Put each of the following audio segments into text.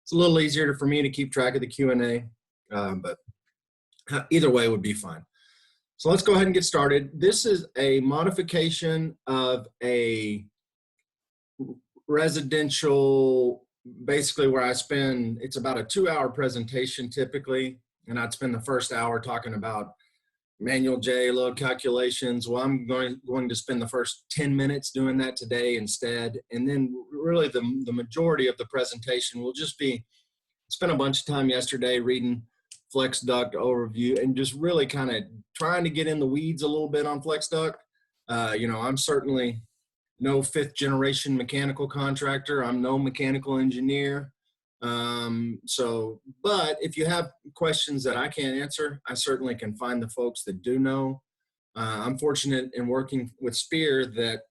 It's a little easier for me to keep track of the Q&A, but either way would be fine. So let's go ahead and get started. This is a modification of a residential, basically where it's about a 2-hour presentation typically, and I'd spend the first hour talking about manual J load calculations. Well, I'm going to spend the first 10 minutes doing that today instead. And then really the majority of the presentation will just be, spent a bunch of time yesterday reading Flex Duct overview and just really kind of trying to get in the weeds a little bit on Flex Duct. I'm certainly no 5th generation mechanical contractor. I'm no mechanical engineer. But if you have questions that I can't answer, I certainly can find the folks that do know. I'm fortunate in working with Spear that,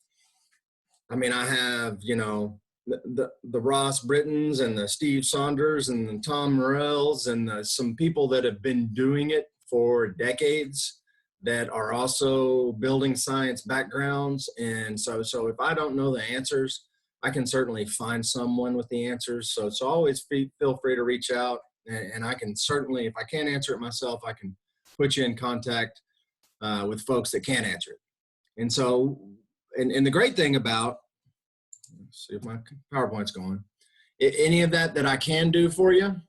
I have, the Ross Brittons and the Steve Saunders and the Tom Morells and some people that have been doing it for decades that are also building science backgrounds. And so if I don't know the answers, I can certainly find someone with the answers. So always feel free to reach out, and I can certainly, if I can't answer it myself, I can put you in contact with folks that can answer it. And so, and the great thing about, let's see if my PowerPoint's going, any of that I can do for you,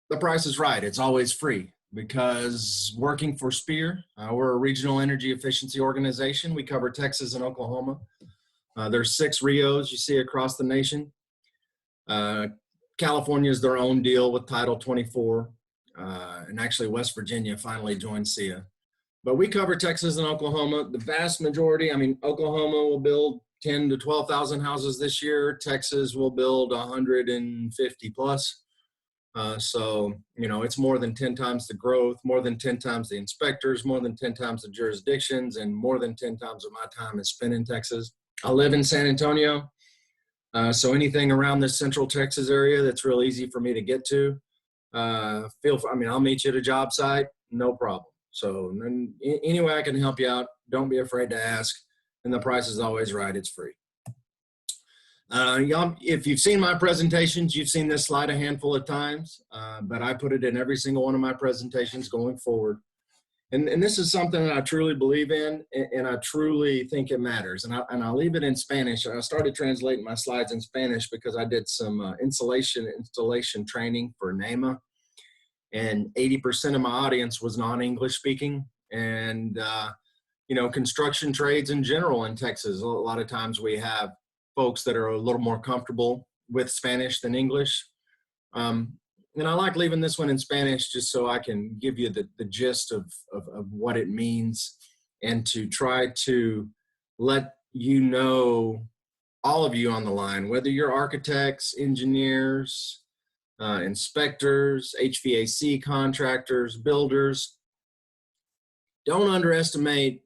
the price is right. It's always free, because working for Spear, we're a regional energy efficiency organization. We cover Texas and Oklahoma. There's 6 RIOs you see across the nation. California is their own deal with Title 24. And actually West Virginia finally joined SEIA. But we cover Texas and Oklahoma. The vast majority, Oklahoma will build 10 to 12,000 houses this year. Texas will build 150 plus. It's more than 10 times the growth, more than 10 times the inspectors, more than 10 times the jurisdictions, and more than 10 times of my time is spent in Texas. I live in San Antonio, so anything around this central Texas area that's real easy for me to get to, I'll meet you at a job site, no problem. So any way I can help you out, don't be afraid to ask, and the price is always right, it's free. If you've seen my presentations, you've seen this slide a handful of times, but I put it in every single one of my presentations going forward. And this is something that I truly believe in, and I truly think it matters. And I'll leave it in Spanish. I started translating my slides in Spanish because I did some installation training for NEMA, and 80% of my audience was non-English speaking. And, construction trades in general in Texas, a lot of times we have folks that are a little more comfortable with Spanish than English. And I like leaving this one in Spanish just so I can give you the gist of what it means, and to try to let you know, all of you on the line, whether you're architects, engineers, inspectors, HVAC contractors, builders, don't underestimate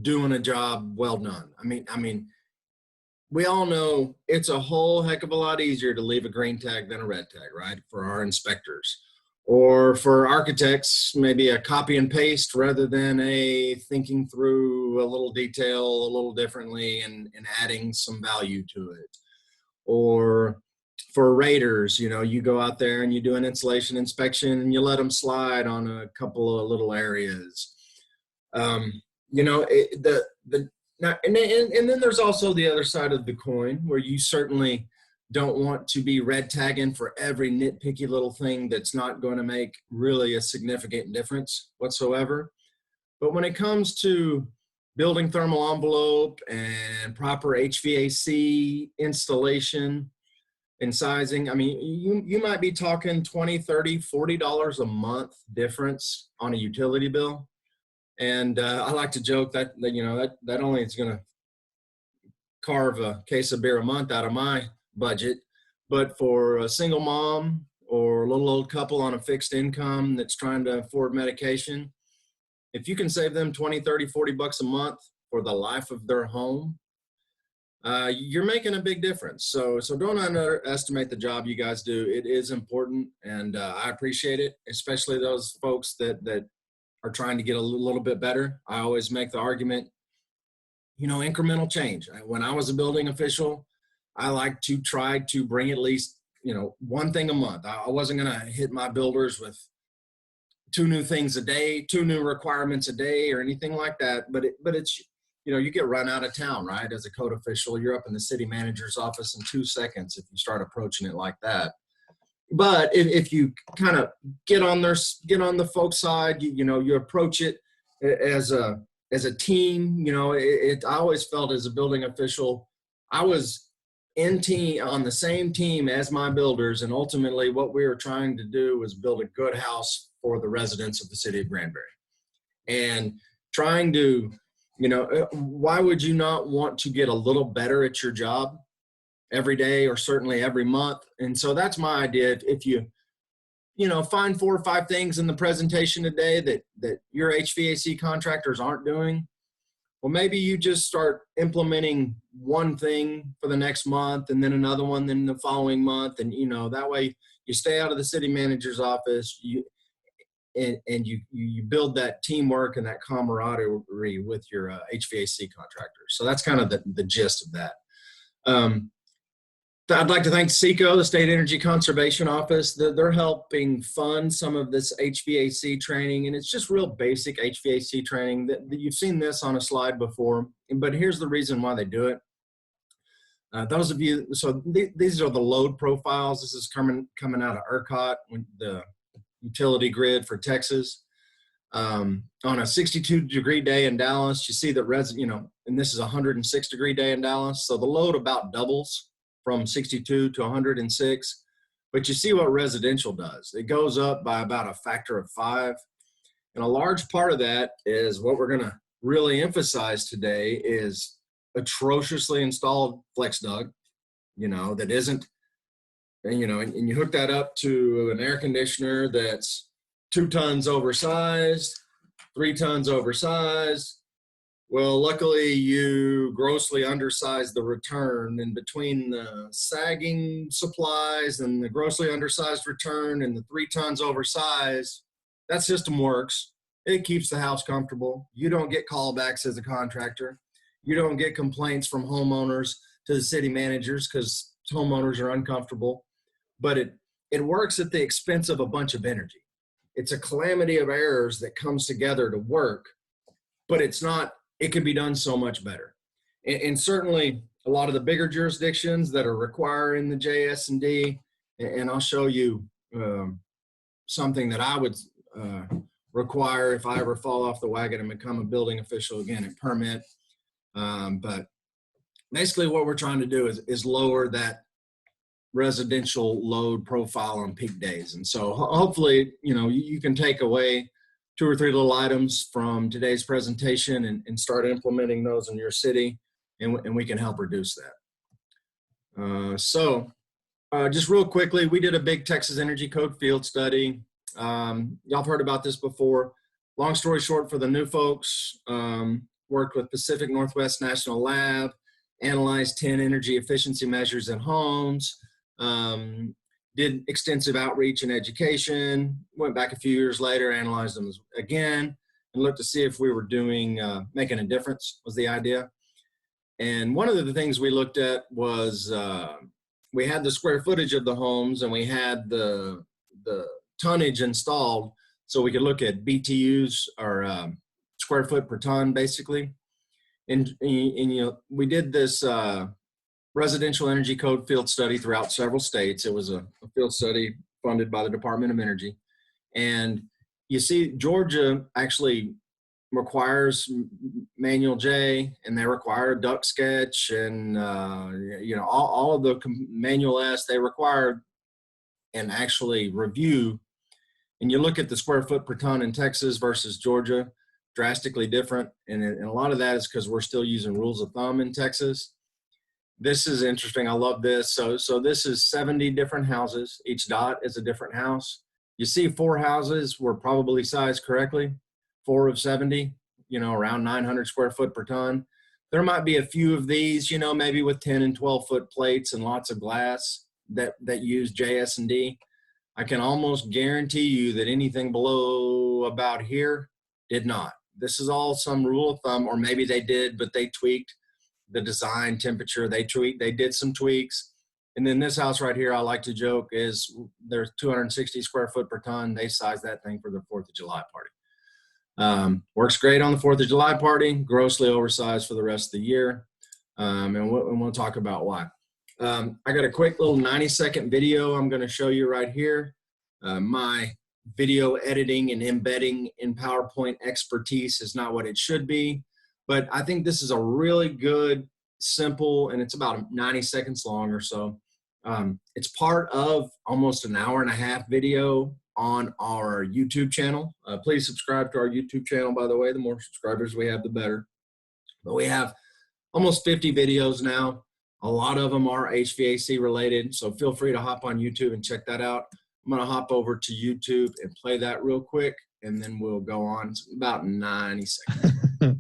doing a job well done. We all know it's a whole heck of a lot easier to leave a green tag than a red tag, right? For our inspectors, or for architects, maybe a copy and paste rather than a thinking through a little detail a little differently and adding some value to it. Or for raters, you go out there and you do an installation inspection and you let them slide on a couple of little areas. Now, and then there's also the other side of the coin, where you certainly don't want to be red tagging for every nitpicky little thing that's not going to make really a significant difference whatsoever. But when it comes to building thermal envelope and proper HVAC installation and sizing, you might be talking $20, $30, $40 a month difference on a utility bill. And I like to joke that only is going to carve a case of beer a month out of my budget. But for a single mom or a little old couple on a fixed income that's trying to afford medication, if you can save them 20, 30, 40 bucks a month for the life of their home, you're making a big difference. So don't underestimate the job you guys do. It is important, and I appreciate it, especially those folks that are trying to get a little bit better. I always make the argument, incremental change. When I was a building official, I like to try to bring at least, one thing a month. I wasn't going to hit my builders with 2 new things a day, 2 new requirements a day or anything like that. But it's, you get run out of town, right? As a code official, you're up in the city manager's office in 2 seconds if you start approaching it like that. But if you kind of get on the folks' side, you approach it as a team. I always felt as a building official, I was on the same team as my builders, and ultimately what we were trying to do was build a good house for the residents of the city of Granbury. And trying to, why would you not want to get a little better at your job every day or certainly every month? And so that's my idea. If you find 4 or 5 things in the presentation today that your HVAC contractors aren't doing, well, maybe you just start implementing one thing for the next month and then another one, then the following month. And, that way you stay out of the city manager's office, and you build that teamwork and that camaraderie with your HVAC contractors. So that's kind of the gist of that. I'd like to thank SECO, the State Energy Conservation Office. They're helping fund some of this HVAC training, and it's just real basic HVAC training. You've seen this on a slide before, but here's the reason why they do it. Those of you, so these are the load profiles. This is coming out of ERCOT, the utility grid for Texas. On a 62-degree day in Dallas, you see that and this is a 106-degree day in Dallas, so the load about doubles from 62 to 106. But you see what residential does. It goes up by about a factor of 5. And a large part of that is what we're going to really emphasize today is atrociously installed flex duct, that isn't, and you hook that up to an air conditioner that's 2 tons oversized, 3 tons oversized. Well, luckily you grossly undersized the return, and between the sagging supplies and the grossly undersized return and the 3 tons oversized, that system works. It keeps the house comfortable. You don't get callbacks as a contractor. You don't get complaints from homeowners to the city managers because homeowners are uncomfortable. But it works at the expense of a bunch of energy. It's a calamity of errors that comes together to work, but it can be done so much better. And certainly a lot of the bigger jurisdictions that are requiring the JS&D, and I'll show you something that I would require if I ever fall off the wagon and become a building official again and permit. But basically what we're trying to do is lower that residential load profile on peak days. And so hopefully, you can take away 2 or 3 little items from today's presentation and start implementing those in your city, and we can help reduce that. So just real quickly, we did a big Texas Energy Code field study. Y'all have heard about this before. Long story short, for the new folks, worked with Pacific Northwest National Lab, analyzed 10 energy efficiency measures in homes, did extensive outreach and education, went back a few years later, analyzed them again, and looked to see if we were making a difference was the idea. And one of the things we looked at was we had the square footage of the homes and we had the tonnage installed, so we could look at BTUs, or square foot per ton, basically. And we did this residential energy code field study throughout several states. It was a field study funded by the Department of Energy. And you see Georgia actually requires manual J, and they require a duct sketch, and all of the manual S they require and actually review. And you look at the square foot per ton in Texas versus Georgia, drastically different. And a lot of that is because we're still using rules of thumb in Texas. This is interesting. I love this. So this is 70 different houses. Each dot is a different house. You see 4 houses were probably sized correctly, 4 of 70, around 900 square foot per ton. There might be a few of these, maybe with 10 and 12 foot plates and lots of glass that use JS&D. I can almost guarantee you that anything below about here did not. This is all some rule of thumb, or maybe they did, but they tweaked the design temperature. They did some tweaks. And then this house right here, I like to joke, is there's 260 square foot per ton. They size that thing for the 4th of July party. Works great on the 4th of July party, grossly oversized for the rest of the year. And we'll talk about why. I got a quick little 90-second video I'm going to show you right here. My video editing and embedding in PowerPoint expertise is not what it should be, but I think this is a really good, simple, and it's about 90 seconds long or so. It's part of almost an hour-and-a-half video on our YouTube channel. Please subscribe to our YouTube channel, by the way. The more subscribers we have, the better. But we have almost 50 videos now. A lot of them are HVAC related, so feel free to hop on YouTube and check that out. I'm going to hop over to YouTube and play that real quick, and then we'll go on. It's about 90 seconds.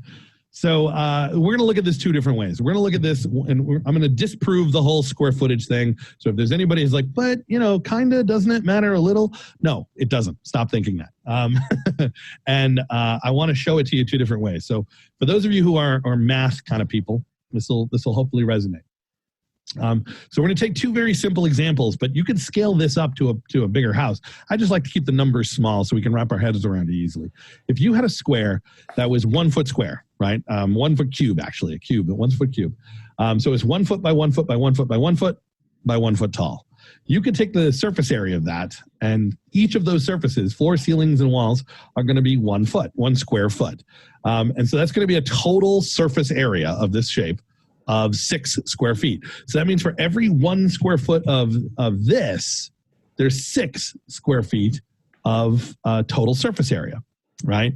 So we're going to look at this two different ways. We're going to look at this, and I'm going to disprove the whole square footage thing. So if there's anybody who's like, but, you know, kind of, doesn't it matter a little? No, it doesn't. Stop thinking that. And I want to show it to you two different ways. So for those of you who are math kind of people, this will hopefully resonate. So we're going to take two very simple examples, but you can scale this up to a bigger house. I just like to keep the numbers small so we can wrap our heads around it easily. If you had a square that was 1 foot square, right? 1 foot cube, actually, a cube, but 1 foot cube. So it's 1 foot by 1 foot by 1 foot by 1 foot by 1 foot tall. You could take the surface area of that, and each of those surfaces, floor, ceilings, and walls, are going to be 1 foot, 1 square foot. And so that's going to be a total surface area of this shape of 6 square feet. So that means for every 1 square foot of this, there's 6 square feet of total surface area, right?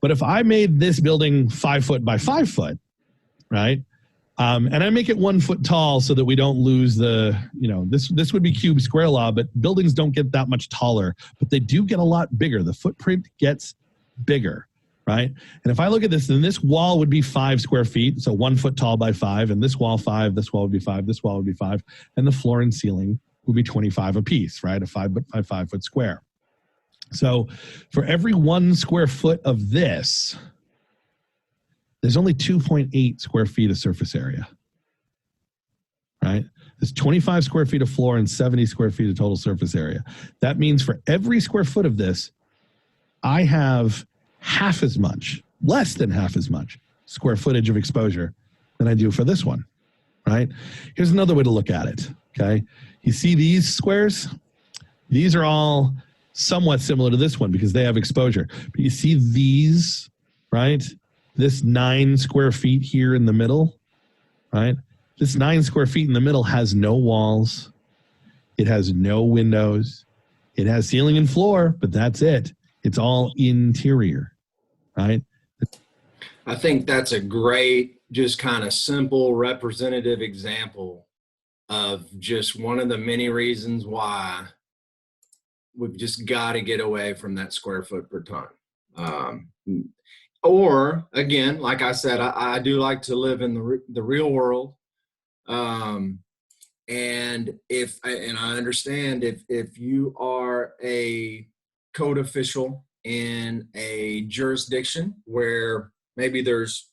But if I made this building 5 foot by 5 foot, right? And I make it 1 foot tall so that we don't lose the, you know, this would be cube square law, but buildings don't get that much taller, but they do get a lot bigger. The footprint gets bigger. Right? And if I look at this, then this wall would be 5 square feet, so 1 foot tall by 5, and this wall 5, this wall would be 5, this wall would be 5, and the floor and ceiling would be 25 apiece, right? A 5 by 5 foot square. So for every 1 square foot of this, there's only 2.8 square feet of surface area, right? There's 25 square feet of floor and 70 square feet of total surface area. That means for every square foot of this, I have half as much, less than half as much square footage of exposure than I do for this one, right? Here's another way to look at it, okay? You see these squares? These are all somewhat similar to this one because they have exposure. But you see these, right? This 9 square feet here in the middle, right? This 9 square feet in the middle has no walls. It has no windows. It has ceiling and floor, but that's it. It's all interior. Right? I think that's a great, just kind of simple representative example of just one of the many reasons why we've just got to get away from that square foot per ton. Or again, like I said, I do like to live in the real world. And I understand if you are a code official in a jurisdiction where maybe there's,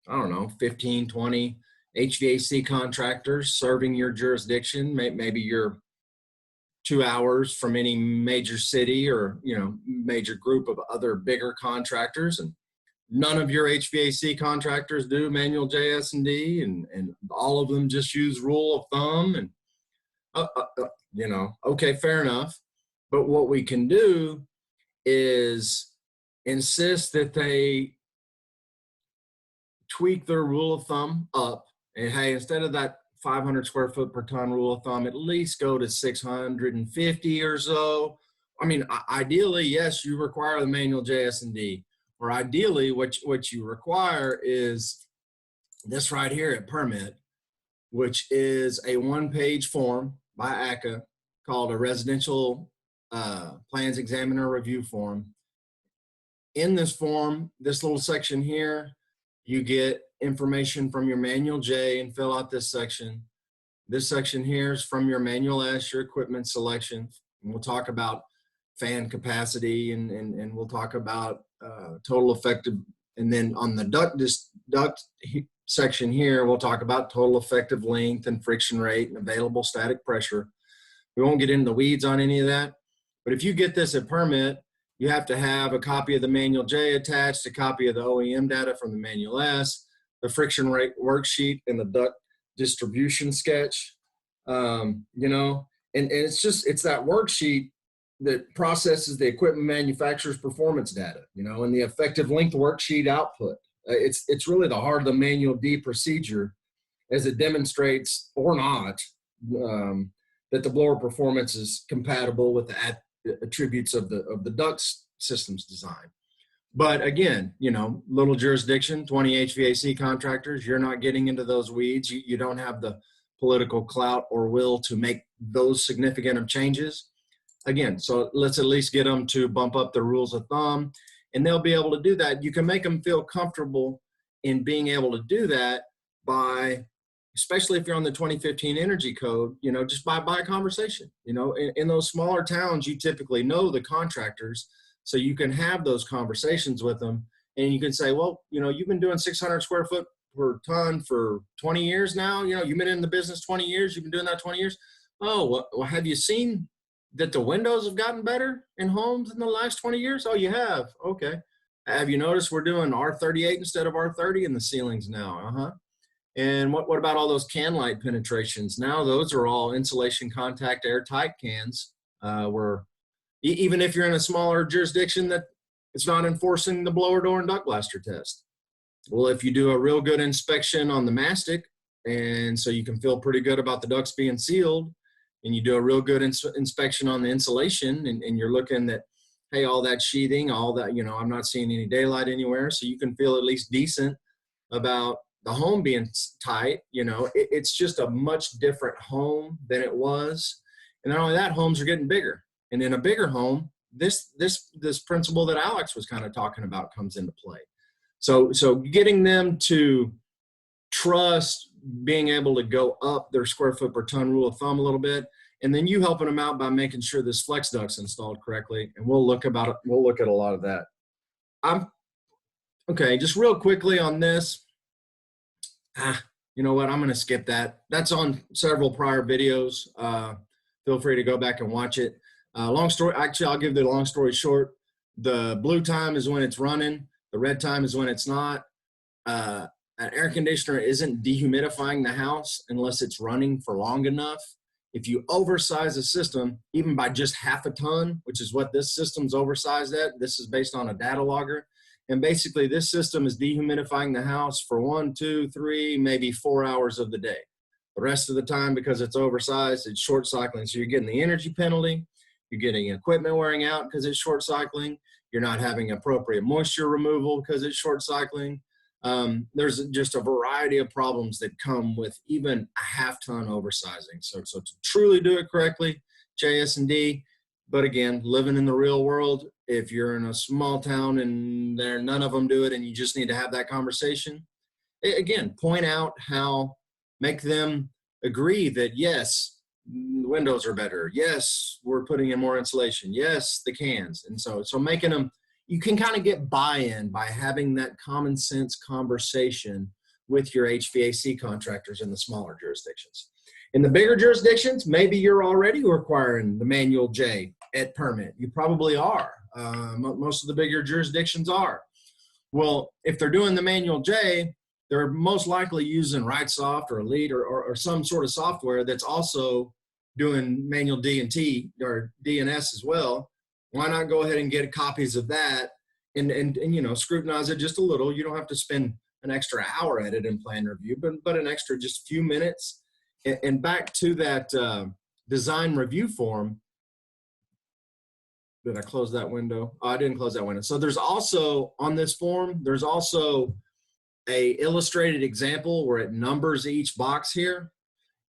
I don't know, 15, 20 HVAC contractors serving your jurisdiction. Maybe you're 2 hours from any major city or, you know, major group of other bigger contractors, and none of your HVAC contractors do manual JS&D, and all of them just use rule of thumb, and you know, okay, fair enough. But what we can do is insist that they tweak their rule of thumb up, and hey, instead of that 500 square foot per ton rule of thumb, at least go to 650 or so. I mean, ideally, yes, you require the manual JS&D, or ideally what you require is this right here at permit, which is a 1-page form by ACA called a residential plans examiner review form. In this form, this little section here, you get information from your manual J and fill out this section. This section here is from your manual S, your equipment selection. And we'll talk about fan capacity, and we'll talk about total effective. And then on the duct section here, we'll talk about total effective length and friction rate and available static pressure. We won't get into the weeds on any of that. But if you get this at permit, you have to have a copy of the Manual J attached, a copy of the OEM data from the Manual S, the friction rate worksheet, and the duct distribution sketch. You know, and it's that worksheet that processes the equipment manufacturer's performance data, you know, and the effective length worksheet output. It's really the heart of the Manual D procedure, as it demonstrates or not that the blower performance is compatible with the attributes of the duct systems design. But again, you know, little jurisdiction, 20 HVAC contractors, you're not getting into those weeds. You don't have the political clout or will to make those significant of changes. Again, so let's at least get them to bump up the rules of thumb, and they'll be able to do that. You can make them feel comfortable in being able to do that by, especially if you're on the 2015 Energy Code, you know, just by conversation. You know, in those smaller towns, you typically know the contractors, so you can have those conversations with them, and you can say, well, you know, you've been doing 600 square foot per ton for 20 years now. You know, you've been in the business 20 years. You've been doing that 20 years. Oh, well, have you seen that the windows have gotten better in homes in the last 20 years? Oh, you have? Okay. Have you noticed we're doing R38 instead of R30 in the ceilings now? And what about all those can light penetrations? Now those are all insulation contact airtight cans, where even if you're in a smaller jurisdiction that it's not enforcing the blower door and duct blaster test. Well, if you do a real good inspection on the mastic, and so you can feel pretty good about the ducts being sealed, and you do a real good inspection on the insulation, and you're looking at, hey, all that sheathing, all that, you know, I'm not seeing any daylight anywhere, so you can feel at least decent about the home being tight. You know, it's just a much different home than it was. And not only that, homes are getting bigger. And in a bigger home, this principle that Alex was kind of talking about comes into play. So getting them to trust being able to go up their square foot per ton rule of thumb a little bit, and then you helping them out by making sure this flex duct's installed correctly. And we'll look at a lot of that. Okay, just real quickly on this. You know what? I'm going to skip that. That's on several prior videos. Feel free to go back and watch it. Long story. Actually, I'll give the long story short. The blue time is when it's running. The red time is when it's not. An air conditioner isn't dehumidifying the house unless it's running for long enough. If you oversize a system, even by just half a ton, which is what this system's oversized at, this is based on a data logger. And basically this system is dehumidifying the house for 1, 2, 3, maybe 4 hours of the day. The rest of the time, because it's oversized, it's short cycling. So you're getting the energy penalty, you're getting equipment wearing out because it's short cycling, you're not having appropriate moisture removal because it's short cycling. There's just a variety of problems that come with even a half-ton oversizing. So to truly do it correctly, JS&D. But again, living in the real world, if you're in a small town and none of them do it and you just need to have that conversation, again, point out how, make them agree that yes, the windows are better. Yes, we're putting in more insulation. Yes, the cans. And so making them, you can kind of get buy-in by having that common sense conversation with your HVAC contractors in the smaller jurisdictions. In the bigger jurisdictions, maybe you're already requiring the Manual J at permit. You probably are. Most of the bigger jurisdictions are. Well, if they're doing the Manual J, they're most likely using RightSoft or Elite or some sort of software that's also doing Manual D and T or D and S as well. Why not go ahead and get copies of that and you know, scrutinize it just a little. You don't have to spend an extra hour at it in plan review, but an extra just a few minutes. And back to that design review form. Did I close that window? Oh, I didn't close that window. So there's also, on this form, there's also a illustrated example where it numbers each box here,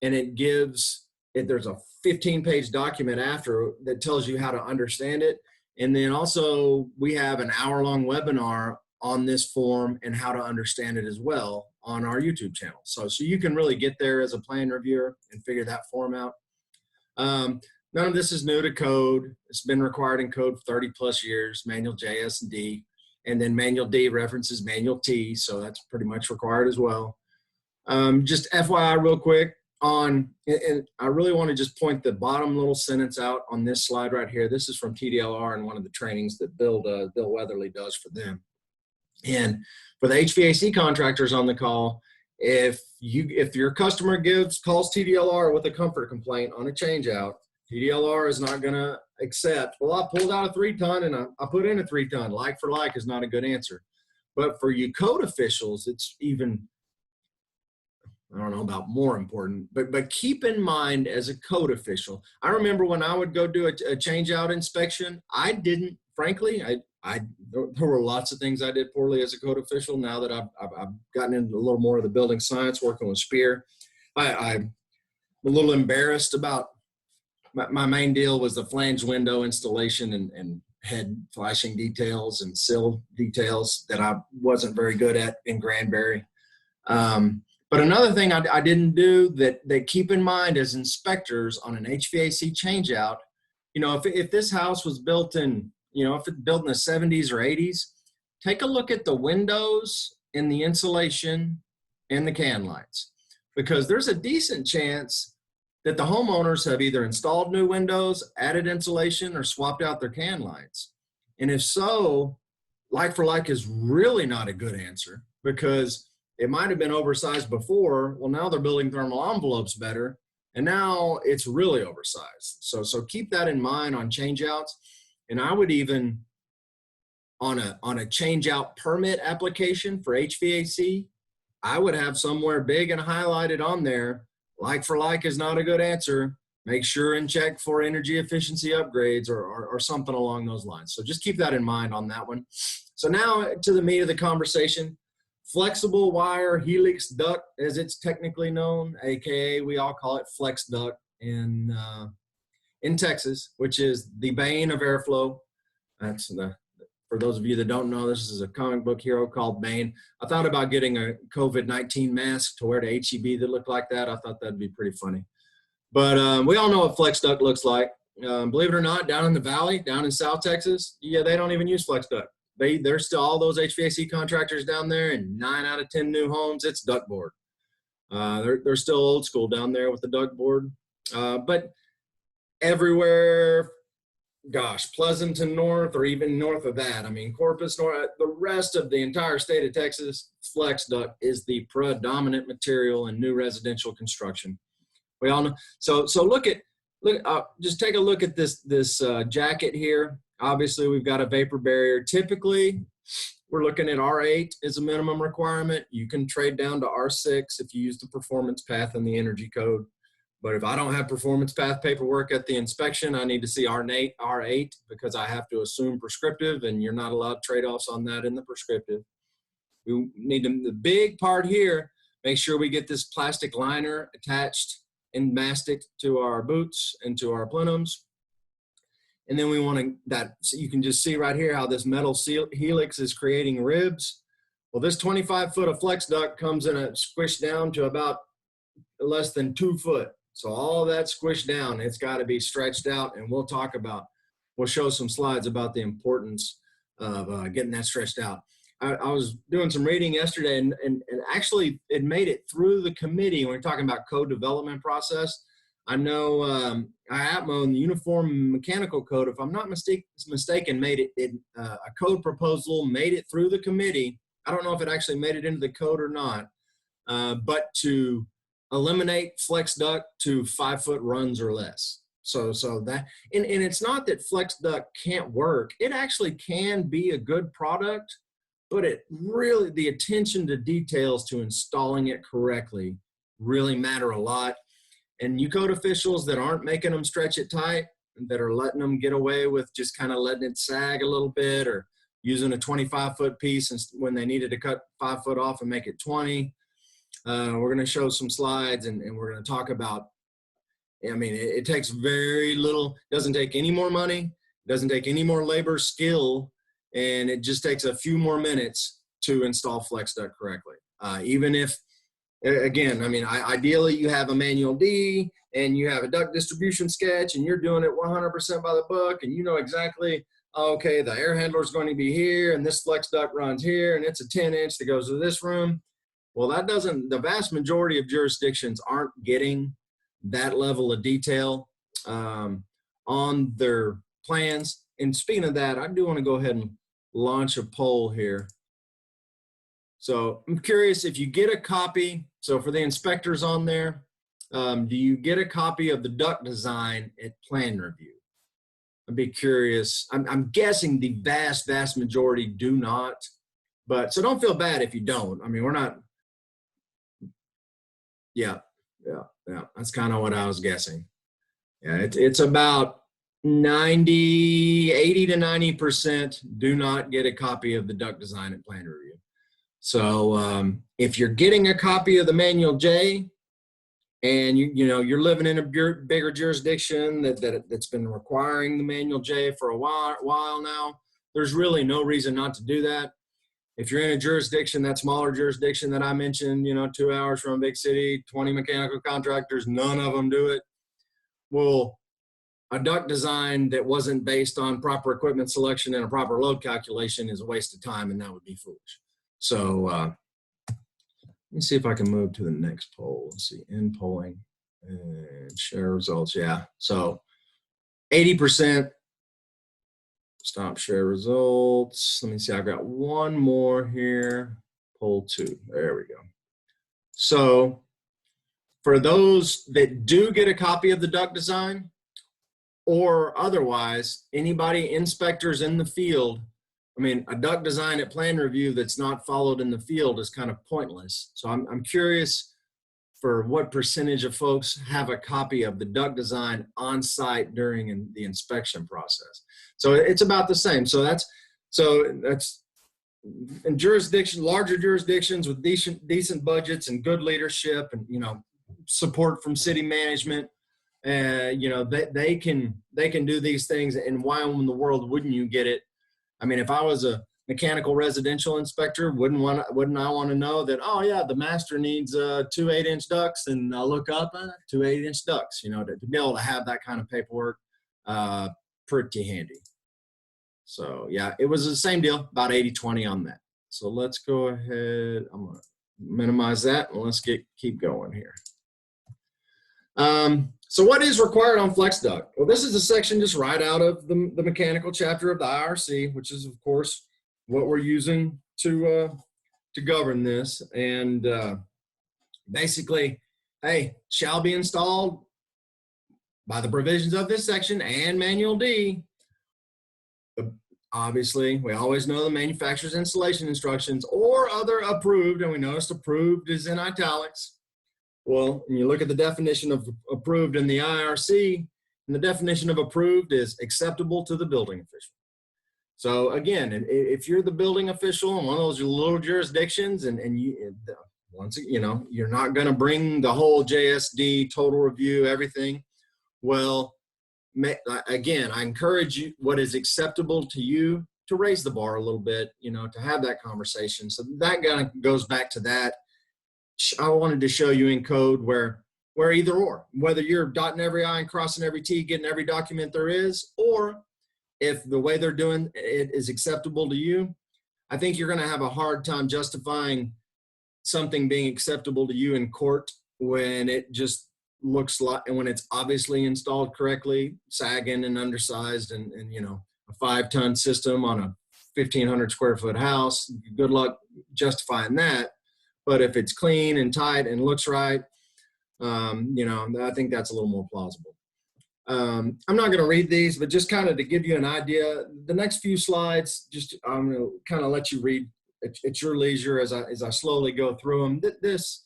and it gives it, there's a 15-page document after that tells you how to understand it. And then also we have an hour-long webinar on this form and how to understand it as well on our YouTube channel. So you can really get there as a plan reviewer and figure that form out. None of this is new to code. It's been required in code for 30 plus years, Manual JS and D. And then Manual D references Manual T, so that's pretty much required as well. Just FYI real quick and I really want to just point the bottom little sentence out on this slide right here. This is from TDLR and one of the trainings that Bill Weatherly does for them. And for the HVAC contractors on the call, if your customer calls TDLR with a comfort complaint on a change out, TDLR is not going to accept, well, I pulled out a 3-ton and I put in a 3-ton. Like for like is not a good answer. But for you code officials, it's even, I don't know about more important, but keep in mind as a code official, I remember when I would go do a change out inspection, I didn't, frankly, there were lots of things I did poorly as a code official. Now that I've gotten into a little more of the building science, working with Spear, I'm a little embarrassed about my main deal was the flange window installation and head flashing details and sill details that I wasn't very good at in Granbury. But another thing I didn't do that keep in mind as inspectors on an HVAC change out, if this house was built in, if it's built in the 70s or 80s, take a look at the windows and the insulation and the can lights, because there's a decent chance that the homeowners have either installed new windows, added insulation, or swapped out their can lights. And if so, like for like is really not a good answer, because it might have been oversized before. Well, now they're building thermal envelopes better, and now it's really oversized. So keep that in mind on change outs. And I would even, on a change out permit application for HVAC, I would have somewhere big and highlighted on there, like for like is not a good answer. Make sure and check for energy efficiency upgrades or something along those lines. So just keep that in mind on that one. So now to the meat of the conversation. Flexible wire Helix duct, as it's technically known, aka we all call it flex duct in Texas, which is the bane of airflow. That's for those of you that don't know, this is a comic book hero called Bane. I thought about getting a COVID-19 mask to wear to HEB that looked like that. I thought that'd be pretty funny. But we all know what flex duct looks like. Believe it or not, down in the valley, down in South Texas, yeah, they don't even use flex duct. There's still all those HVAC contractors down there, and 9 out of 10 new homes, it's duct board. They're still old school down there with the duct board. But everywhere, gosh, Pleasanton north or even north of that, I mean, Corpus north, the rest of the entire state of Texas, flex duct is the predominant material in new residential construction. We all know. So just take a look at this jacket here. Obviously, we've got a vapor barrier. Typically, we're looking at R8 as a minimum requirement. You can trade down to R6 if you use the performance path in the energy code. But if I don't have performance path paperwork at the inspection, I need to see R8 because I have to assume prescriptive, and you're not allowed trade-offs on that in the prescriptive. We need the big part here, make sure we get this plastic liner attached and mastic to our boots and to our plenums. And then we want so you can just see right here how this metal helix is creating ribs. Well, this 25 foot of flex duct comes in squished down to about less than 2 foot. So all that squished down, it's got to be stretched out. And we'll show some slides about the importance of getting that stretched out. I was doing some reading yesterday and actually it made it through the committee when we're talking about code development process. I know IAPMO and the Uniform Mechanical Code, if I'm not mistaken, made it a code proposal, made it through the committee. I don't know if it actually made it into the code or not, but to eliminate flex duct to 5 foot runs or less. So that, and it's not that flex duct can't work. It actually can be a good product, but it really, the attention to details to installing it correctly really matter a lot. And you code officials that aren't making them stretch it tight, that are letting them get away with just kind of letting it sag a little bit or using a 25 foot piece and when they needed to cut 5 foot off and make it 20. We're going to show some slides and we're going to talk about, I mean, it takes very little, doesn't take any more money, doesn't take any more labor skill, and it just takes a few more minutes to install flex duct correctly. Even if, again, I mean, ideally you have a manual D and you have a duct distribution sketch and you're doing it 100% by the book and you know exactly, okay, the air handler is going to be here and this flex duct runs here and it's a 10 inch that goes to this room. Well, the vast majority of jurisdictions aren't getting that level of detail on their plans. And speaking of that, I do want to go ahead and launch a poll here. So I'm curious if you get a copy. So for the inspectors on there, do you get a copy of the duct design at plan review? I'd be curious. I'm guessing the vast majority do not, but so don't feel bad if you don't. I mean, we're not. Yeah. That's kind of what I was guessing. Yeah, it's about 80 to 90% do not get a copy of the duct design at plan review. So if you're getting a copy of the Manual J, and you're living in a bigger jurisdiction that's been requiring the Manual J for a while now, there's really no reason not to do that. If you're in a jurisdiction, that smaller jurisdiction that I mentioned, 2 hours from a big city, 20 mechanical contractors, none of them do it. Well, a duct design that wasn't based on proper equipment selection and a proper load calculation is a waste of time, and that would be foolish. So let me see if I can move to the next poll. Let's see, end polling and share results. Yeah, so 80%. Stop share results. Let me see. I've got one more here. Poll 2. There we go. So for those that do get a copy of the duct design, or otherwise, anybody, inspectors in the field, I mean, a duct design at plan review that's not followed in the field is kind of pointless. So I'm curious for what percentage of folks have a copy of the duct design on site during the inspection process. So it's about the same. So that's in larger jurisdictions with decent budgets and good leadership and, support from city management. They can do these things. And why in the world wouldn't you get it? I mean, if I was a mechanical residential inspector, wouldn't I want to know that, oh yeah, the master needs 2 8-inch ducts, and I'll look up 2 8-inch ducts, to be able to have that kind of paperwork, pretty handy. So yeah, it was the same deal, about 80-20 on that. So let's go ahead. I'm gonna minimize that and let's keep going here. So what is required on flex duct? Well, this is a section just right out of the mechanical chapter of the IRC, which is of course what we're using to govern this. And basically, hey, shall be installed by the provisions of this section and Manual D. Obviously, we always know the manufacturer's installation instructions or other approved, and we noticed approved is in italics. Well, when you look at the definition of approved in the IRC, and the definition of approved is acceptable to the building official. So again, if you're the building official in one of those little jurisdictions, you're not going to bring the whole JSD total review, everything. Well, again, I encourage you, what is acceptable to you, to raise the bar a little bit, to have that conversation. So that kind of goes back to that. I wanted to show you in code where either or, whether you're dotting every I and crossing every T, getting every document there is, or if the way they're doing it is acceptable to you, I think you're going to have a hard time justifying something being acceptable to you in court when it just looks like, and when it's obviously installed correctly, sagging and undersized and a 5-ton system on a 1,500 square foot house. Good luck justifying that. But if it's clean and tight and looks right, I think that's a little more plausible. I'm not going to read these, but just kind of to give you an idea, the next few slides, I'm going to kind of let you read at your leisure as I slowly go through them. This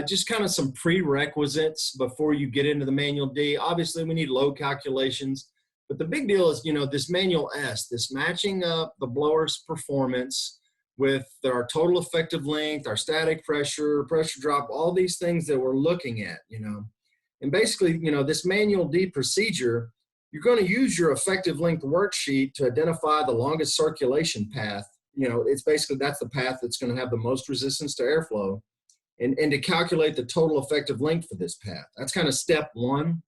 just kind of some prerequisites before you get into the Manual D. Obviously, we need load calculations, but the big deal is, this Manual S, this matching up the blower's performance with our total effective length, our static pressure, pressure drop, all these things that we're looking at, And basically, this Manual D procedure, you're going to use your effective length worksheet to identify the longest circulation path. It's basically, that's the path that's going to have the most resistance to airflow, and to calculate the total effective length for this path. That's kind of step one.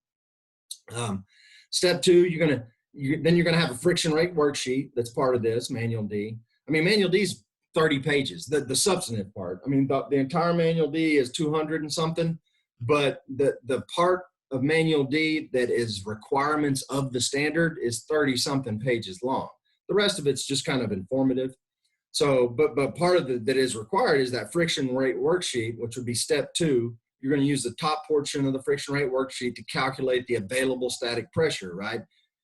Step two, you're going to have a friction rate worksheet that's part of this Manual D. I mean, Manual D is 30 pages, the substantive part. I mean, the entire Manual D is 200 and something, but the part of Manual D that is requirements of the standard is 30 something pages long. The rest of it's just kind of informative. So, but part of that is required is that friction rate worksheet, which would be step 2. You're going to use the top portion of the friction rate worksheet to calculate the available static pressure, right?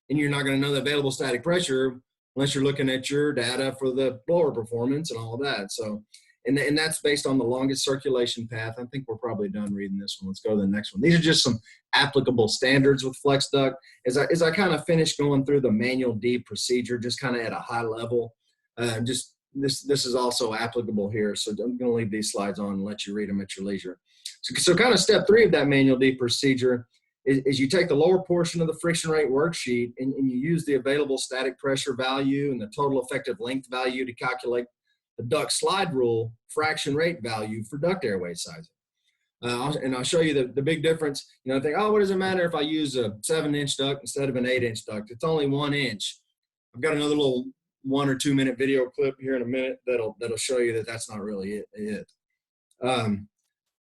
And you're not going to know the available static pressure unless you're looking at your data for the blower performance and all of that. So, and that's based on the longest circulation path. I think we're probably done reading this one. Let's go to the next one. These are just some applicable standards with flex duct. As I kind of finish going through the Manual D procedure, just kind of at a high level, just this is also applicable here. So I'm going to leave these slides on and let you read them at your leisure. So kind of step 3 of that Manual D procedure is you take the lower portion of the friction rate worksheet and you use the available static pressure value and the total effective length value to calculate the duct slide rule fraction rate value for duct airway sizing. And I'll show you the big difference. You know, I think, oh, what does it matter if I use a 7-inch duct instead of an 8-inch duct? It's only 1 inch. I've got another little 1 or 2 minute video clip here in a minute that'll show you that that's not really it.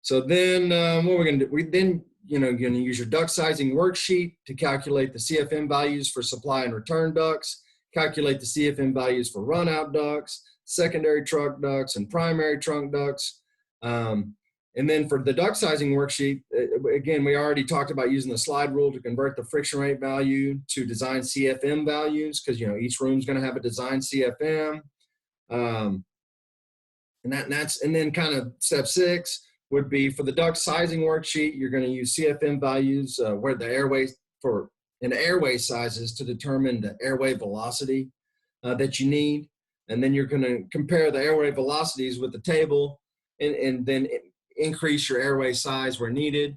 So then what we're going to do, you're going to use your duct sizing worksheet to calculate the CFM values for supply and return ducts, calculate the CFM values for run out ducts, secondary trunk ducts, and primary trunk ducts. And then for the duct sizing worksheet, again, we already talked about using the slide rule to convert the friction rate value to design CFM values, because, you know, each room is going to have a design CFM. And then kind of step 6 would be for the duct sizing worksheet, you're going to use CFM values where the airway sizes to determine the airway velocity that you need. And then you're going to compare the airway velocities with the table and then increase your airway size where needed.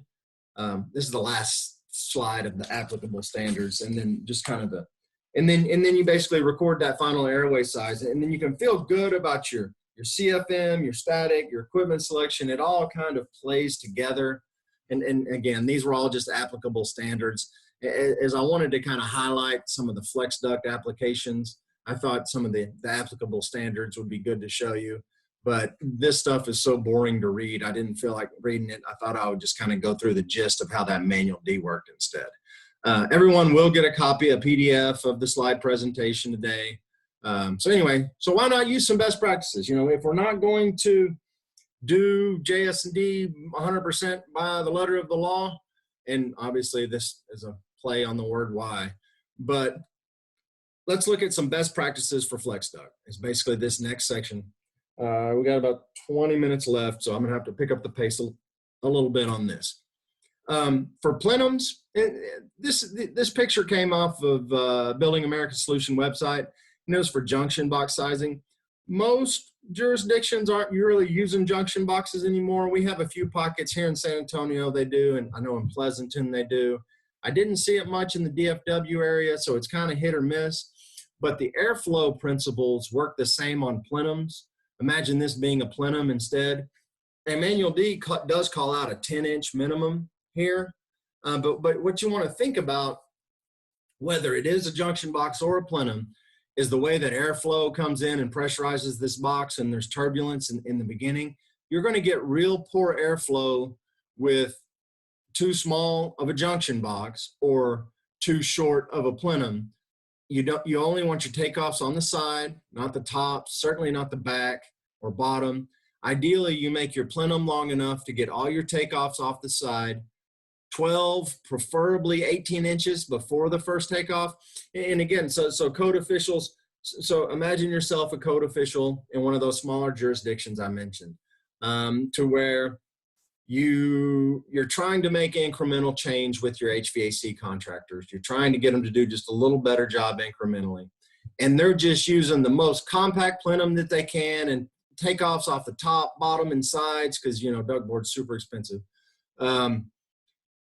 This is the last slide of the applicable standards. And then just kind of and then you basically record that final airway size, and then you can feel good about your CFM, your static, your equipment selection. It all kind of plays together. And again, these were all just applicable standards. As I wanted to kind of highlight some of the flex duct applications, I thought some of the applicable standards would be good to show you. But this stuff is so boring to read, I didn't feel like reading it. I thought I would just kind of go through the gist of how that Manual D worked instead. Everyone will get a copy, a PDF of the slide presentation today. So anyway, so why not use some best practices? You know, if we're not going to do JS&D 100% by the letter of the law, and obviously this is a play on the word why, but let's look at some best practices for flex duct. It's basically this next section. We got about 20 minutes left, so I'm gonna have to pick up the pace a little bit on this. For plenums, this picture came off of Building America Solution website. And it was for junction box sizing. Most jurisdictions aren't really using junction boxes anymore. We have a few pockets here in San Antonio they do, and I know in Pleasanton they do. I didn't see it much in the DFW area, so it's kind of hit or miss. But the airflow principles work the same on plenums. Imagine this being a plenum instead. And Manual D does call out a 10-inch minimum here. But what you want to think about, whether it is a junction box or a plenum, is the way that airflow comes in and pressurizes this box and there's turbulence in the beginning. You're going to get real poor airflow with too small of a junction box or too short of a plenum. You only want your takeoffs on the side, not the top, certainly not the back or bottom. Ideally, you make your plenum long enough to get all your takeoffs off the side, 12, preferably 18 inches before the first takeoff. And again, so code officials, so imagine yourself a code official in one of those smaller jurisdictions I mentioned, to where you're trying to make incremental change with your HVAC contractors. You're trying to get them to do just a little better job incrementally. And they're just using the most compact plenum that they can and takeoffs off the top, bottom, and sides, because, you know, duct board's super expensive.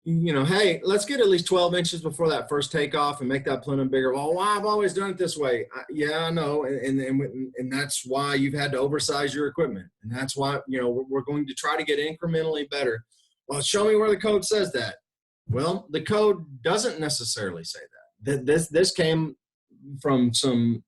You know, hey, let's get at least 12 inches before that first takeoff and make that plenum bigger. Well, I've always done it this way. Yeah, I know. And that's why you've had to oversize your equipment. And that's why, you know, we're going to try to get incrementally better. Well, show me where the code says that. Well, the code doesn't necessarily say that. This came from some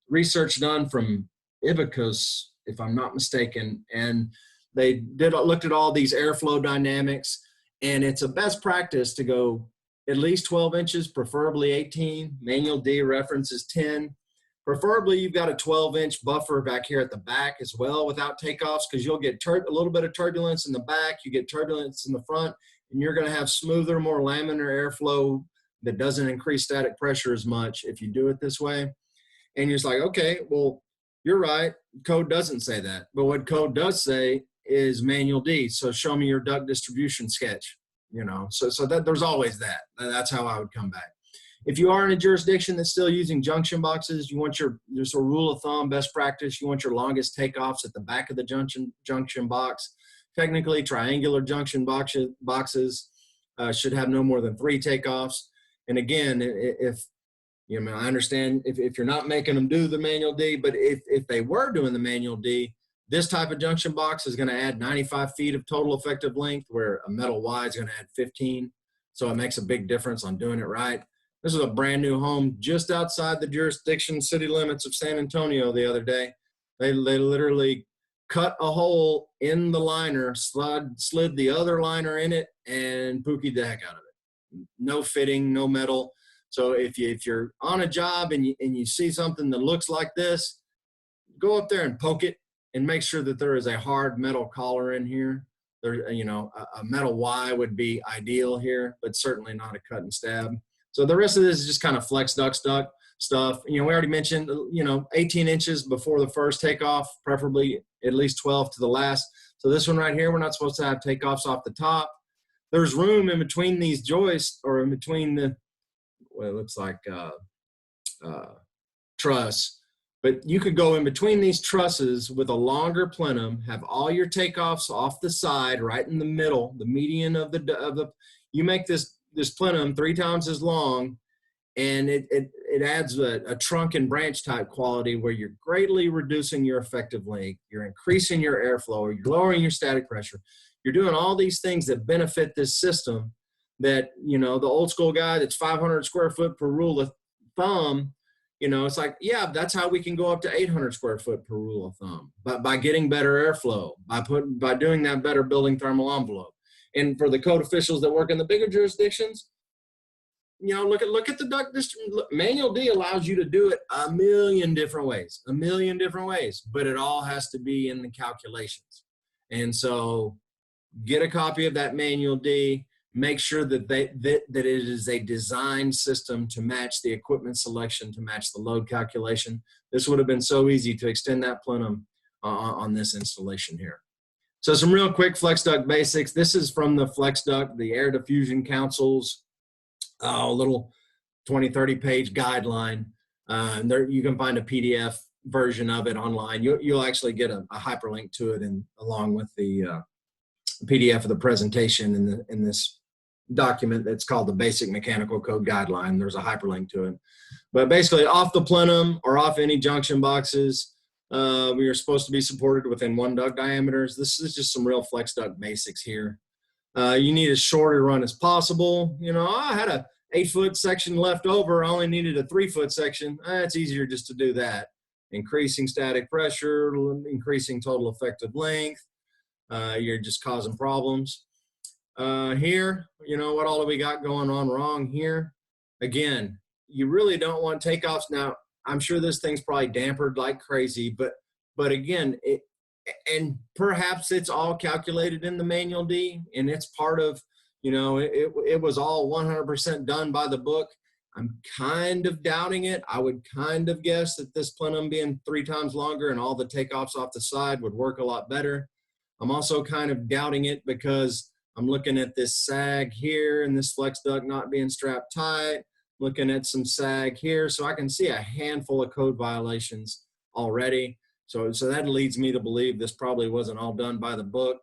research done from Ibicus, if I'm not mistaken, and they looked at all these airflow dynamics, and it's a best practice to go at least 12 inches, preferably 18. Manual D reference is 10. Preferably, you've got a 12-inch buffer back here at the back as well without takeoffs, because you'll get a little bit of turbulence in the back, you get turbulence in the front, and you're going to have smoother, more laminar airflow that doesn't increase static pressure as much if you do it this way. And you're just like, okay, well, you're right. Code doesn't say that. But what code does say is manual D. So show me your duct distribution sketch, you know. So that there's always that. That's how I would come back. If you are in a jurisdiction that's still using junction boxes, you want your sort of rule of thumb, best practice, you want your longest takeoffs at the back of the junction box. Technically, triangular junction boxes should have no more than 3 takeoffs. And again, if you know, I understand if you're not making them do the manual D, but if they were doing the manual D, this type of junction box is going to add 95 feet of total effective length, where a metal Y is going to add 15. So it makes a big difference on doing it right. This is a brand new home just outside the jurisdiction city limits of San Antonio the other day. They literally cut a hole in the liner, slid the other liner in it, and pookied the heck out of it. No fitting, no metal. So if you're on a job and you see something that looks like this, go up there and poke it and make sure that there is a hard metal collar in here. There, you know, a metal Y would be ideal here, but certainly not a cut and stab. So the rest of this is just kind of flex duct stuff. You know, we already mentioned, you know, 18 inches before the first takeoff, preferably at least 12 to the last. So this one right here, we're not supposed to have takeoffs off the top. There's room in between these joists, or in between the, well, it looks like truss, but you could go in between these trusses with a longer plenum, have all your takeoffs off the side, right in the middle, the median of the you make this plenum 3 times as long, and it adds a trunk and branch type quality where you're greatly reducing your effective length, you're increasing your airflow, you're lowering your static pressure. You're doing all these things that benefit this system that, you know, the old school guy that's 500 square foot per rule of thumb, you know, it's like, yeah, that's how we can go up to 800 square foot per rule of thumb, but by getting better airflow, by doing that better building thermal envelope. And for the code officials that work in the bigger jurisdictions, you know, look at the duct distribution. Manual D allows you to do it a million different ways, but it all has to be in the calculations. And so get a copy of that manual D. Make sure that that it is a design system to match the equipment selection, to match the load calculation. This would have been so easy to extend that plenum on this installation here. So some real quick flex duct basics. This is from the Flex Duct, the Air Diffusion Council's little 20, 30 page guideline. There you can find a PDF version of it online. You'll actually get a hyperlink to it, and along with the PDF of the presentation in this document that's called the Basic Mechanical Code Guideline. There's a hyperlink to it. But basically, off the plenum or off any junction boxes, we are supposed to be supported within 1 duct diameters. This is just some real flex duct basics here. You need as short a run as possible. You know, I had a 8-foot section left over. I only needed a 3-foot section. It's easier just to do that. Increasing static pressure, increasing total effective length. You're just causing problems. Here, you know, what all have we got going on wrong here? Again, you really don't want takeoffs. Now, I'm sure this thing's probably dampered like crazy, but again, and perhaps it's all calculated in the manual D, and it's part of, you know, it was all 100% done by the book. I'm kind of doubting it. I would kind of guess that this plenum being 3 times longer and all the takeoffs off the side would work a lot better. I'm also kind of doubting it because I'm looking at this sag here and this flex duct not being strapped tight, looking at some sag here. So I can see a handful of code violations already. So that leads me to believe this probably wasn't all done by the book.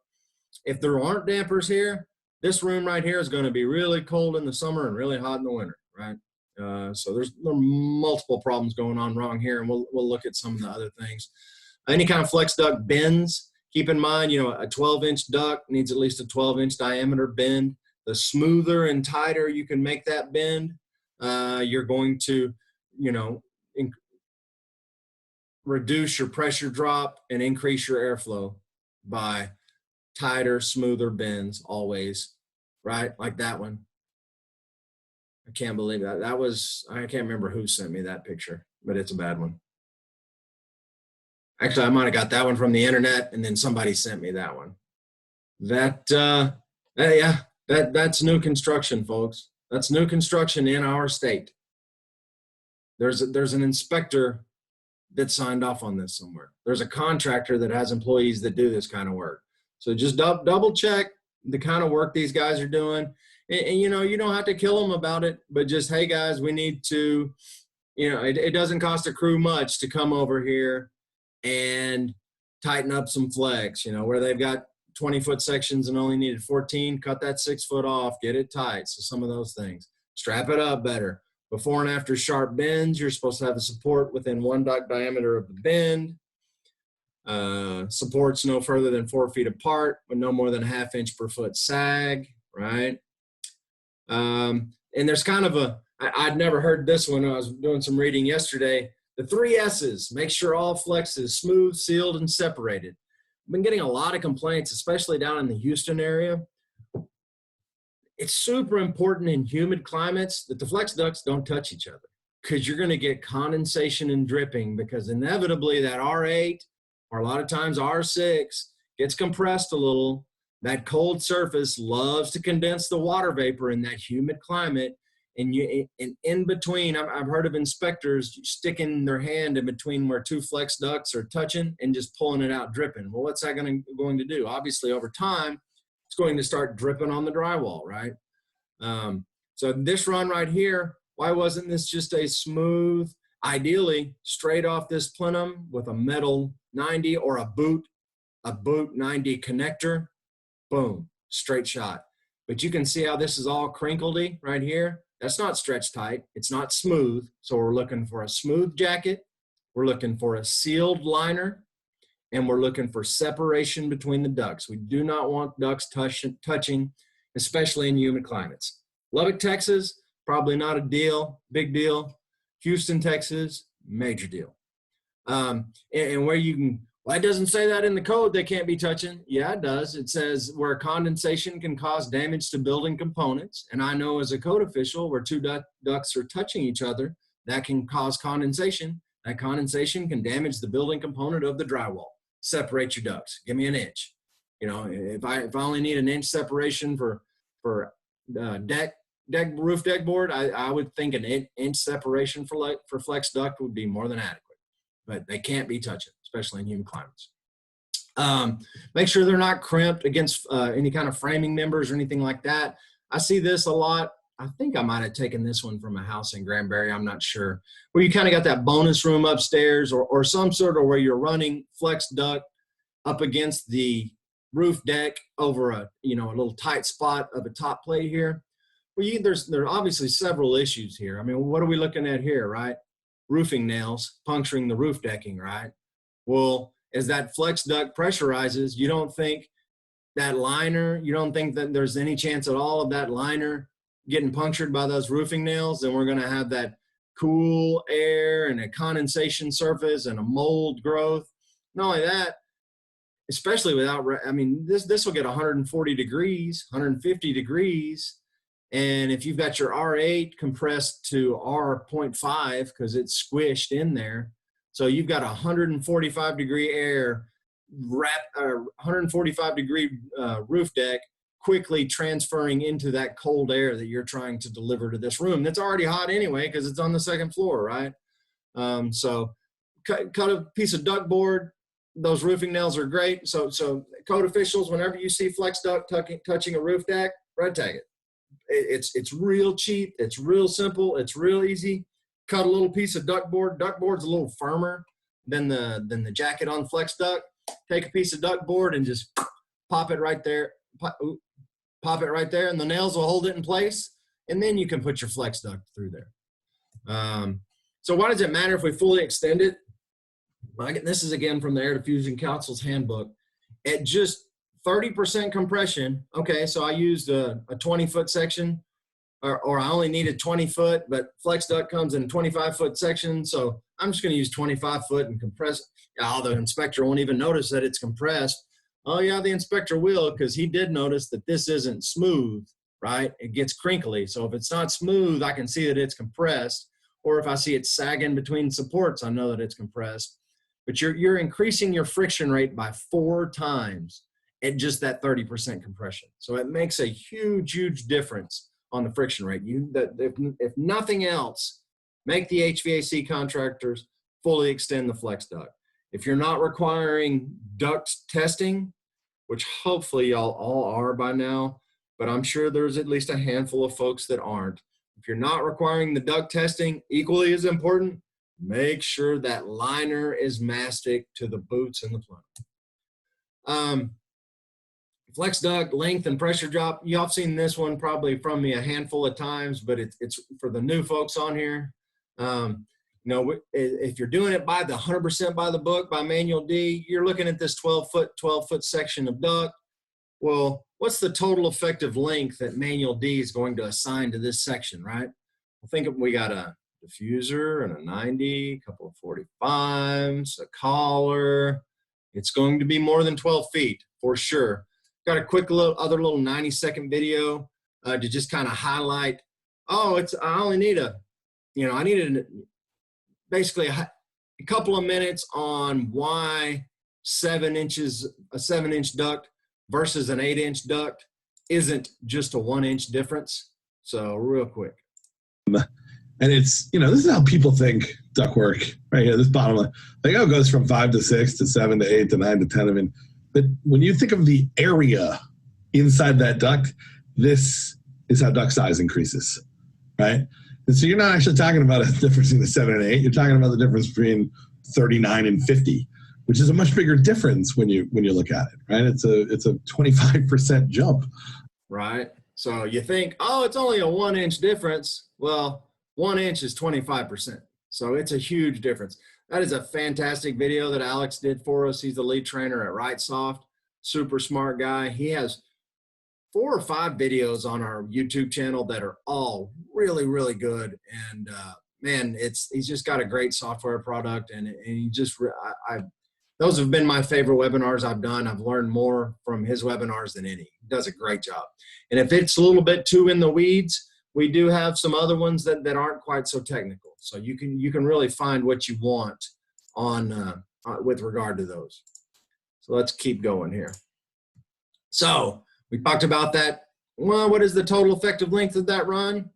If there aren't dampers here, this room right here is going to be really cold in the summer and really hot in the winter, right? So there are multiple problems going on wrong here, and we'll look at some of the other things. Any kind of flex duct bends. Keep in mind, you know, a 12-inch duct needs at least a 12-inch diameter bend. The smoother and tighter you can make that bend, you're going to, you know, reduce your pressure drop and increase your airflow by tighter, smoother bends always, right? Like that one. I can't believe that. I can't remember who sent me that picture, but it's a bad one. Actually, I might have got that one from the internet, and then somebody sent me that one. That's new construction, folks. That's new construction in our state. There's an inspector that signed off on this somewhere. There's a contractor that has employees that do this kind of work. So just double check the kind of work these guys are doing. And you don't have to kill them about it, but just, hey guys, we need to, it doesn't cost a crew much to come over here and tighten up some flex, where they've got 20-foot sections and only needed 14, cut that 6 foot off, get it tight. So some of those things, strap it up better. Before and after sharp bends, you're supposed to have the support within 1 duct diameter of the bend. Supports no further than 4 feet apart with no more than a 1/2 inch per foot sag, right? And there's kind of I'd never heard this one. I was doing some reading yesterday. The 3 S's, make sure all flex is smooth, sealed, and separated. I've been getting a lot of complaints, especially down in the Houston area. It's super important in humid climates that the flex ducts don't touch each other, because you're going to get condensation and dripping, because inevitably that R8 or a lot of times R6 gets compressed a little. That cold surface loves to condense the water vapor in that humid climate. And in between, I've heard of inspectors sticking their hand in between where 2 flex ducts are touching and just pulling it out dripping. Well, what's that going to do? Obviously, over time, it's going to start dripping on the drywall, right? So this run right here, why wasn't this just a smooth, ideally straight off this plenum with a metal 90 or a boot 90 connector? Boom, straight shot. But you can see how this is all crinkledy right here. That's not stretch tight. It's not smooth. So we're looking for a smooth jacket. We're looking for a sealed liner. And we're looking for separation between the ducts. We do not want ducts touching, especially in humid climates. Lubbock, Texas, probably not a big deal. Houston, Texas, major deal. And where you can, well, it doesn't say that in the code they can't be touching. Yeah, it does. It says where condensation can cause damage to building components. And I know as a code official, where 2 ducts are touching each other, that can cause condensation. That condensation can damage the building component of the drywall. Separate your ducts. Give me an inch. If I only need an inch separation for roof deck board, I would think an inch separation for flex duct would be more than adequate. But they can't be touching, especially in humid climates. Make sure they're not crimped against any kind of framing members or anything like that. I see this a lot. I think I might have taken this one from a house in Granbury. I'm not sure. Where you kind of got that bonus room upstairs or some sort of where you're running flex duct up against the roof deck over a little tight spot of a top plate here. Well, there are obviously several issues here. I mean, what are we looking at here, right? Roofing nails puncturing the roof decking, right? Well, as that flex duct pressurizes, you don't think that there's any chance at all of that liner getting punctured by those roofing nails, then we're going to have that cool air and a condensation surface and a mold growth. Not only that, especially this will get 140 degrees, 150 degrees. And if you've got your R8 compressed to R.5 because it's squished in there, so you've got 145 degree air, 145 degree roof deck quickly transferring into that cold air that you're trying to deliver to this room that's already hot anyway because it's on the 2nd floor, right? So cut a piece of duct board. Those roofing nails are great. So code officials, whenever you see flex duct touching a roof deck, red tag it. It's real cheap. It's real simple. It's real easy. Cut a little piece of duct board. Duct board's a little firmer than the jacket on flex duct. Take a piece of duct board and just pop it right there. Pop it right there, and the nails will hold it in place. And then you can put your flex duct through there. So why does it matter if we fully extend it? This is again from the Air Diffusion Council's handbook. At just 30% compression, okay, so I used a 20-foot section or I only need a 20 foot, but flex duct comes in a 25 foot section. So I'm just going to use 25 foot and compress. Oh, the inspector won't even notice that it's compressed. Oh yeah, the inspector will, because he did notice that this isn't smooth, right? It gets crinkly. So if it's not smooth, I can see that it's compressed. Or if I see it sagging between supports, I know that it's compressed. But you're increasing your friction rate by 4 times at just that 30% compression. So it makes a huge, huge difference on the friction rate. If nothing else, make the HVAC contractors fully extend the flex duct. If you're not requiring duct testing, which hopefully y'all all are by now, but I'm sure there's at least a handful of folks that aren't. If you're not requiring the duct testing, equally as important, make sure that liner is mastic to the boots and the Plenum. Flex duct length and pressure drop. Y'all have seen this one probably from me a handful of times, but it's for the new folks on here. If you're doing it by the 100% by the book, by manual D, you're looking at this 12 foot section of duct. Well, what's the total effective length that manual D is going to assign to this section, right? Well, think of, we got a diffuser and a 90, a couple of 45s, a collar. It's going to be more than 12 feet for sure. Got a quick other little 90-second video to just kind of highlight. I only need I needed basically a couple of minutes on why a 7-inch duct versus an 8-inch duct isn't just a 1-inch difference. So real quick. And it's, this is how people think duct work right here. This bottom line, it goes from 5 to 6 to 7 to 8 to 9 to 10. I mean, but when you think of the area inside that duct, this is how duct size increases, right? And so you're not actually talking about a difference between the 7 and 8. You're talking about the difference between 39 and 50, which is a much bigger difference when you look at it, right? It's a 25% jump. Right. So you think, it's only a 1-inch difference. Well, 1 inch is 25%. So it's a huge difference. That is a fantastic video that Alex did for us. He's the lead trainer at RightSoft. Super smart guy. He has 4 or 5 videos on our YouTube channel that are all really, really good. And man, he's just got a great software product. And he just, those have been my favorite webinars I've done. I've learned more from his webinars than any. He does a great job. And if it's a little bit too in the weeds, we do have some other ones that aren't quite so technical. So you can really find what you want on with regard to those. So let's keep going here. So we talked about that. Well, what is the total effective length of that run?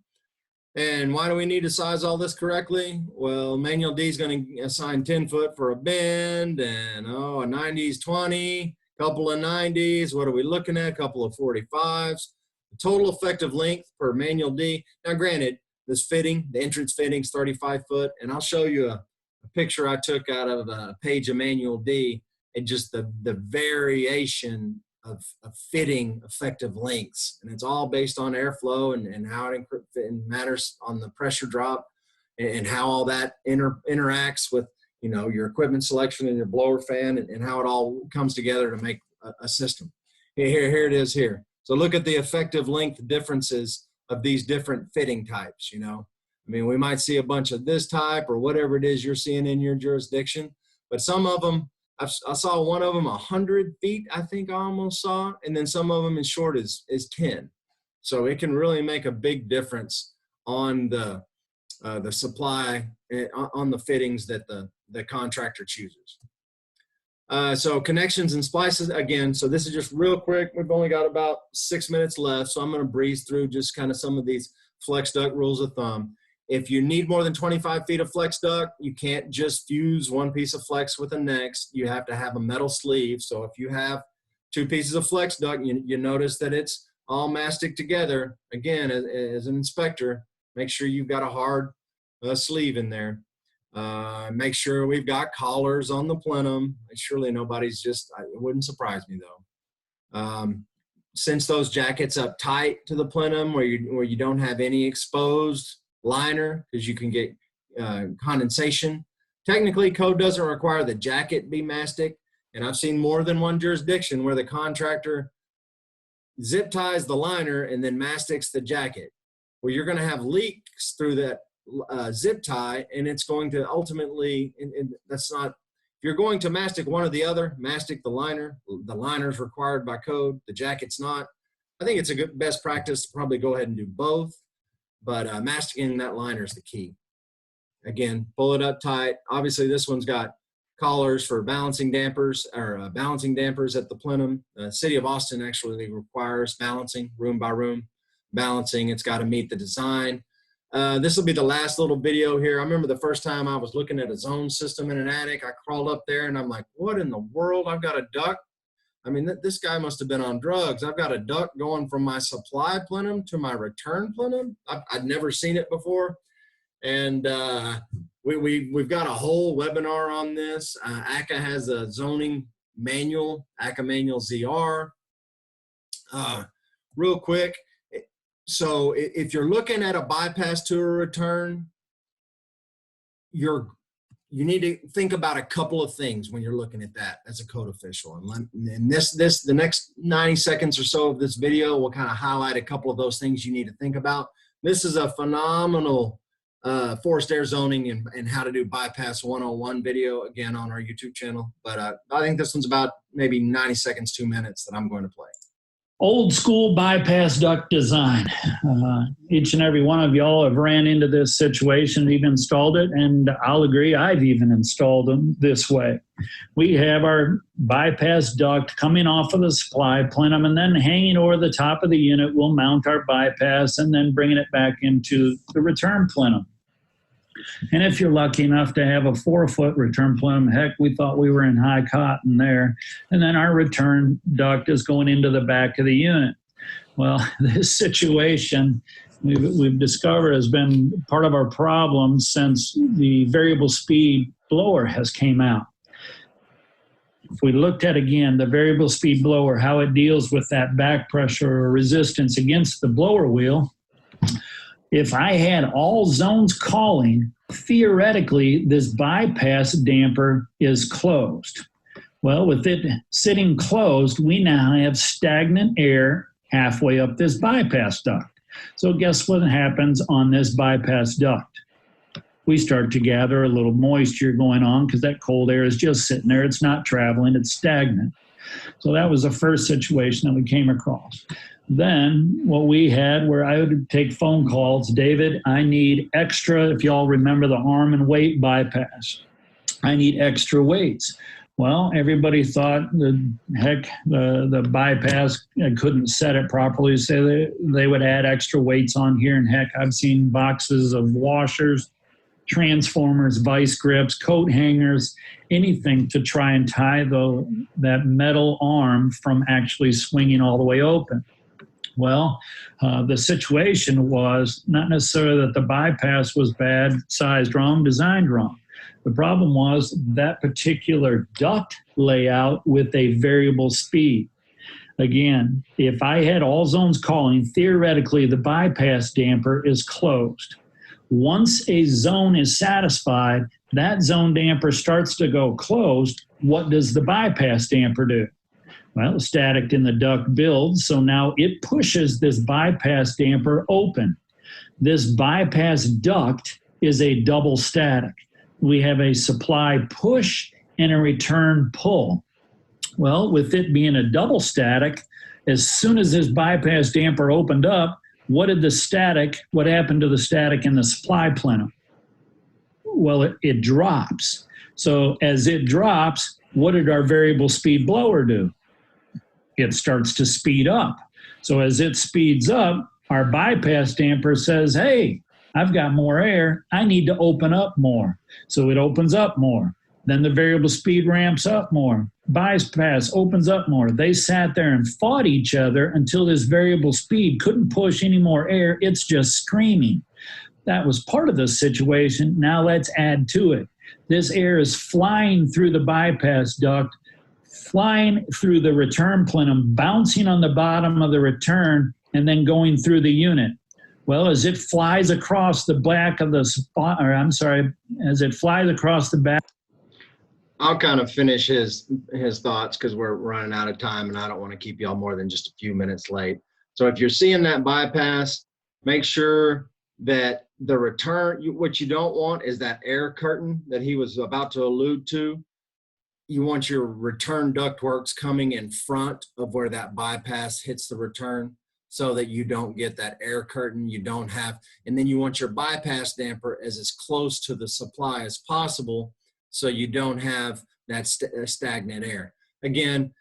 And why do we need to size all this correctly? Well, manual D is going to assign 10 foot for a bend, and a 90 is 20, couple of 90s. What are we looking at? A couple of 45s. The total effective length per manual D. Now, granted, this fitting, the entrance fitting is 35 foot, and I'll show you a picture I took out of a page of manual D and just the variation of fitting effective lengths. And it's all based on airflow and how it matters on the pressure drop and how all that interacts with, your equipment selection and your blower fan and how it all comes together to make a system. Here it is here. So look at the effective length differences of these different fitting types, we might see a bunch of this type or whatever it is you're seeing in your jurisdiction, but some of them, I saw one of them 100 feet, I think I almost saw, and then some of them as short as 10. So it can really make a big difference on the supply, on the fittings that the contractor chooses. So connections and splices, again, so this is just real quick. We've only got about 6 minutes left, so I'm going to breeze through just kind of some of these flex duct rules of thumb. If you need more than 25 feet of flex duct, you can't just fuse one piece of flex with the next. You have to have a metal sleeve. So if you have 2 pieces of flex duct, you notice that it's all mastic together. Again, as an inspector, make sure you've got a hard sleeve in there. Make sure we've got collars on the plenum. Surely nobody's it wouldn't surprise me though. Cinch those jackets up tight to the plenum where you don't have any exposed liner, because you can get condensation. Technically, code doesn't require the jacket be mastic, and I've seen more than one jurisdiction where the contractor zip ties the liner and then mastics the jacket. Well, you're going to have leaks through that zip tie, and it's going to ultimately, and that's not, if you're going to mastic one or the other, mastic the liner. The liner is required by code. The jacket's not. I think it's a good best practice to probably go ahead and do both, but masticing that liner is the key. Again, pull it up tight. Obviously, this one's got collars for balancing dampers, or balancing dampers at the plenum. The city of Austin actually requires balancing, room by room balancing. It's got to meet the design. This will be the last little video here. I remember the first time I was looking at a zone system in an attic. I crawled up there and I'm like, what in the world? I've got a duct. I mean, this guy must have been on drugs. I've got a duct going from my supply plenum to my return plenum. I'd never seen it before. And we've got a whole webinar on this. ACA has a zoning manual, ACA Manual ZR. Real quick, so if you're looking at a bypass to a return, you need to think about a couple of things when you're looking at that as a code official. And the next 90 seconds or so of this video will kind of highlight a couple of those things you need to think about. This is a phenomenal forced air zoning and how to do bypass 101 video, again, on our YouTube channel. But I think this one's about maybe 90 seconds, 2 minutes that I'm going to play. Old school bypass duct design. Each and every one of y'all have ran into this situation. We've installed it, and I'll agree, I've even installed them this way. We have our bypass duct coming off of the supply plenum, and then hanging over the top of the unit, we'll mount our bypass and then bringing it back into the return plenum. And if you're lucky enough to have a 4-foot return plenum, heck, we thought we were in high cotton there. And then our return duct is going into the back of the unit. Well, this situation we've discovered has been part of our problem since the variable speed blower has came out. If we looked at, again, the variable speed blower, how it deals with that back pressure or resistance against the blower wheel, if I had all zones calling, theoretically, this bypass damper is closed. Well, with it sitting closed, we now have stagnant air halfway up this bypass duct. So guess what happens on this bypass duct? We start to gather a little moisture going on because that cold air is just sitting there. It's not traveling. It's stagnant. So that was the first situation that we came across. Then what we had, where I would take phone calls, David, I need extra, if y'all remember the arm and weight bypass, I need extra weights. Well, everybody thought the bypass couldn't set it properly, so they would add extra weights on here. And heck, I've seen boxes of washers, transformers, vice grips, coat hangers, anything to try and tie that metal arm from actually swinging all the way open. Well, the situation was not necessarily that the bypass was bad, sized wrong, designed wrong. The problem was that particular duct layout with a variable speed. Again, if I had all zones calling, theoretically the bypass damper is closed. Once a zone is satisfied, that zone damper starts to go closed. What does the bypass damper do? Well, the static in the duct builds, so now it pushes this bypass damper open. This bypass duct is a double static. We have a supply push and a return pull. Well, with it being a double static, as soon as this bypass damper opened up, what happened to the static in the supply plenum? Well, it drops. So as it drops, what did our variable speed blower do? It starts to speed up. So as it speeds up, our bypass damper says, hey, I've got more air. I need to open up more. So it opens up more. Then the variable speed ramps up more. Bypass opens up more. They sat there and fought each other until this variable speed couldn't push any more air. It's just screaming. That was part of the situation. Now let's add to it. This air is flying through the bypass duct, flying through the return plenum, bouncing on the bottom of the return, and then going through the unit. Well, as it flies across the back of the spot, or I'm sorry, as it flies across the back. I'll kind of finish his thoughts because we're running out of time and I don't want to keep y'all more than just a few minutes late. So if you're seeing that bypass, Make sure that the return, what you don't want is that air curtain that he was about to allude to. You want your return ductworks coming in front of where that bypass hits the return so that you don't get that air curtain. You don't have, and then you want your bypass damper as close to the supply as possible so you don't have that stagnant air. Again,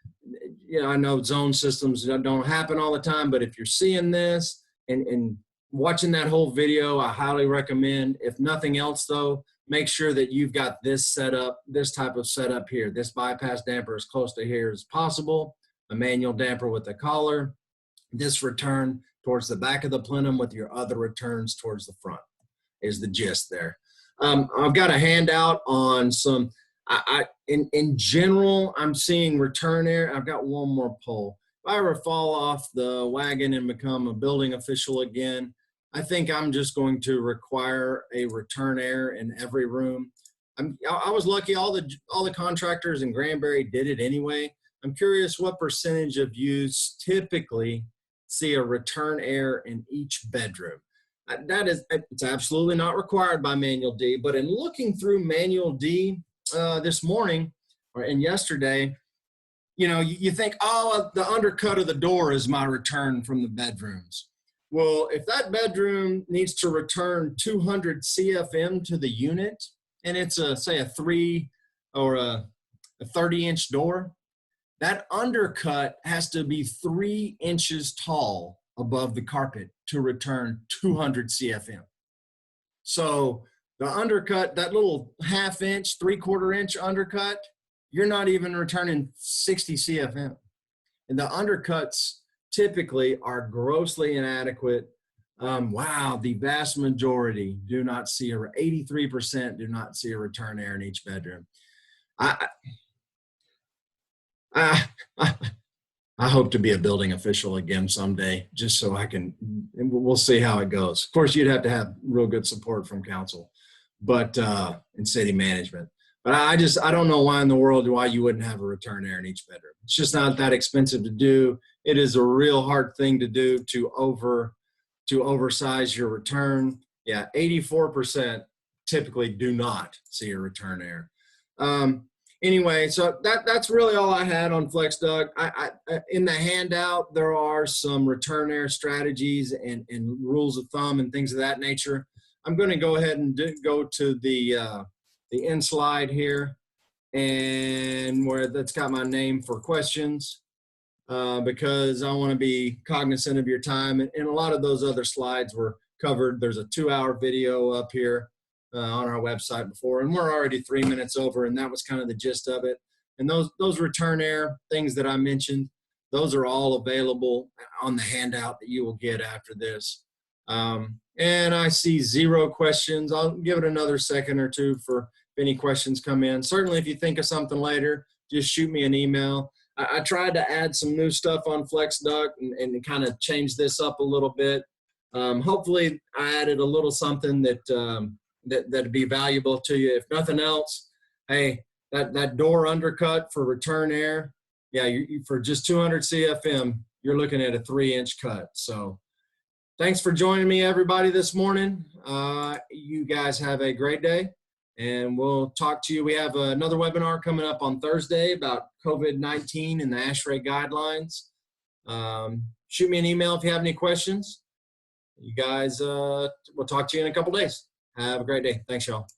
I know zone systems don't happen all the time, but if you're seeing this and watching that whole video, I highly recommend. If nothing else though, make sure that you've got this setup, this type of setup here. This bypass damper as close to here as possible, a manual damper with a collar, this return towards the back of the plenum with your other returns towards the front is the gist there. I've got a handout on some, in general, I'm seeing return air. I've got one more poll. If I ever fall off the wagon and become a building official again, I think I'm just going to require a return air in every room. I was lucky all the contractors in Granbury did it anyway. I'm curious what percentage of you typically see a return air in each bedroom. It's absolutely not required by Manual D, but in looking through Manual D this morning and yesterday, you think, oh, the undercut of the door is my return from the bedrooms. Well, if that bedroom needs to return 200 CFM to the unit, and it's say a 3 or a 30-inch door, that undercut has to be 3 inches tall above the carpet to return 200 CFM. So the undercut, that little 1/2 inch, 3/4 inch undercut, you're not even returning 60 CFM. And the undercuts typically are grossly inadequate. Wow, the vast majority do not see 83% do not see a return air in each bedroom. I hope to be a building official again someday, just so I can, and we'll see how it goes. Of course, you'd have to have real good support from council, but in city management. But I don't know why in the world why you wouldn't have a return air in each bedroom. It's just not that expensive to do. It is a real hard thing to do to oversize your return. Yeah, 84% typically do not see a return air. Anyway, so that's really all I had on Flex Duct. In the handout, there are some return air strategies and rules of thumb and things of that nature. I'm going to go ahead and go to the end slide here, and where that's got my name for questions, because I want to be cognizant of your time. And a lot of those other slides were covered. There's a 2-hour video up here on our website before, and we're already 3 minutes over, and that was kind of the gist of it. And those return air things that I mentioned, those are all available on the handout that you will get after this. And I see 0 questions. I'll give it another second or two for if any questions come in. Certainly if you think of something later, just shoot me an email. I tried to add some new stuff on Flex Duct and kind of change this up a little bit. Hopefully I added a little something that'd be valuable to you. If nothing else, hey, that door undercut for return air, yeah, you for just 200 CFM, you're looking at a 3-inch cut. So thanks for joining me, everybody, this morning. You guys have a great day, and we'll talk to you. We have another webinar coming up on Thursday about COVID-19 and the ASHRAE guidelines. Shoot me an email if you have any questions. You guys, we'll talk to you in a couple days. Have a great day. Thanks, y'all.